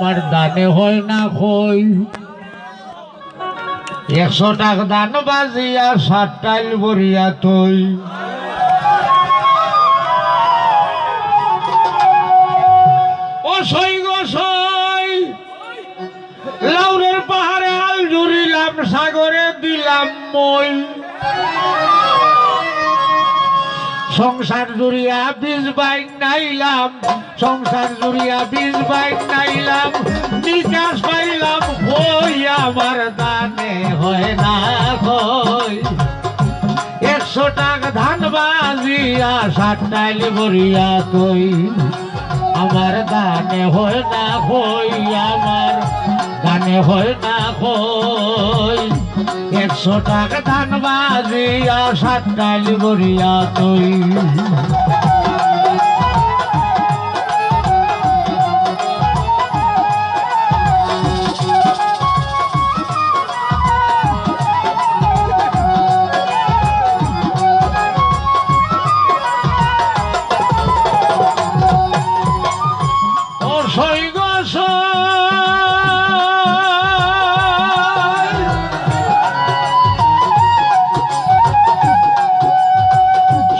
আমার দানে হয় না কই 100 টাকা দান বাজিয়া 7 টাইল বরিয়া তুই ও সই গো সই লাউরের পাহাড়ে আল জুড়িলাম সাগরে দিলাম মই সংসার জুড়িয়া বীজ বাইক নাইলাম সংসার জুড়িয়া বীজ বাইক নাইলাম নিকাশ পাইলাম কই আমার দানে হয় না কই 100 টাকা ধান বাজিয়া 7 টাইল বরিয়া তুই আমার দানে হয় না কই আমার দানে হয় না কই 100 টাকা ধান বাজিয়া 7 টাইল বরিয়া তুই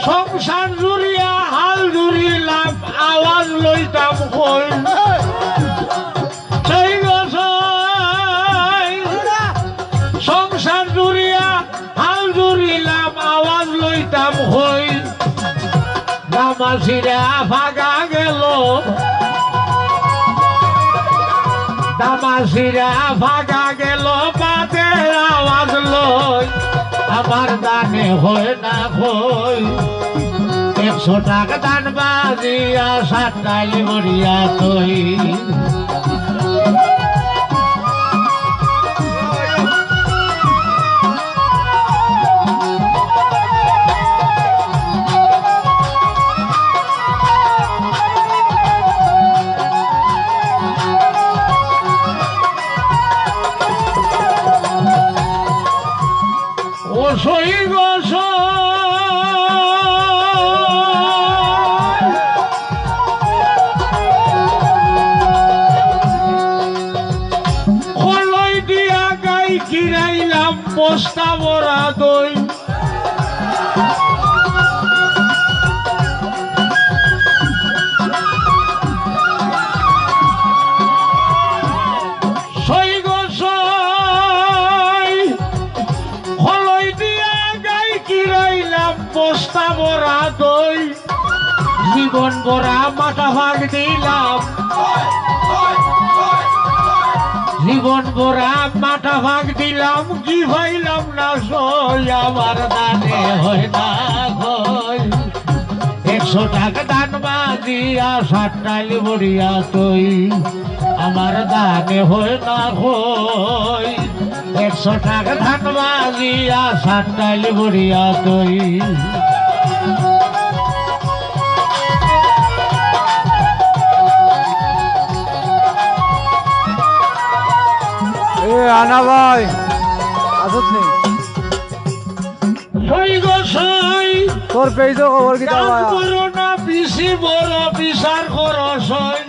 সংসার জুড়িয়া হাল জুড়িলাম আওয়াজ লইতাম কই সংসার জুড়িয়া হাল জুড়িলাম আওয়াজ লইতাম কই দামাসিরা ভাগা গেল দামাসিরা ভাগা গেল বাদে আওয়াজ লই আমার দানে হয় না কই 100 টাকা দান বাজিয়া 7 টাইল বরিয়া তুই ও সই গো খলই দিয়া গাই কিরাইলাম বস্তা ভরা দই সই গো বস্তা ভরা দই জীবন ভরা মাথা ভাগ দিলাম জীবন ভরা মাথা ভাগ দিলাম কি ভাইলাম না সই আমার দানে হয় না কই 100 টাকা দান বাজিয়া 7 টাইল বরিয়া তুই আমার দানে হয় না কই 100 টাকা ধান বাজিয়া 7 টাইল বরিয়া তুই আনা ভাই আসত নেই সই গো সই তোর পেইছো খবর কি তা ভাই করোনা বেশি বড় বিচার করো সই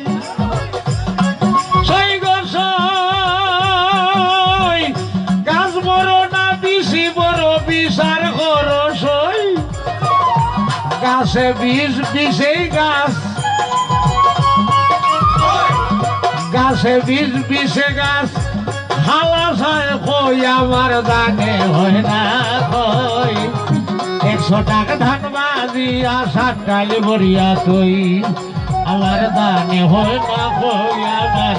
সই গো সই গাছ বড় না বেশি বড় বিচার করো সই গাছে বিষ বিষেই গাছ গাছে বিষ বিষে গাছ হালা সায় কই আমার দানে হয় না কই 100 টাকা ধান বাজিয়া 7 টাইল বরিয়া তুই আমার দানে হয় না কই আমার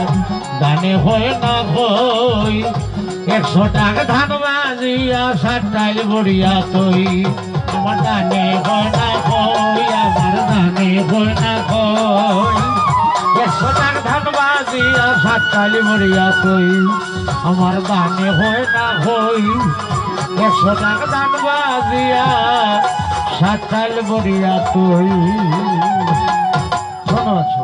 দানে হয় না কই 100 টাকা ধান বাজিয়া 7 টাইল বরিয়া তুই আমার দানে হয় না কই আমার দানে হয় না কই 100 টাকা ধান বাজিয়া 7 টাইল বরিয়া তুই আমার দানে হয় না কই 100 টাকা দান বাজিয়া 7 টাইল বরিয়া তুই ধন্যবাদ।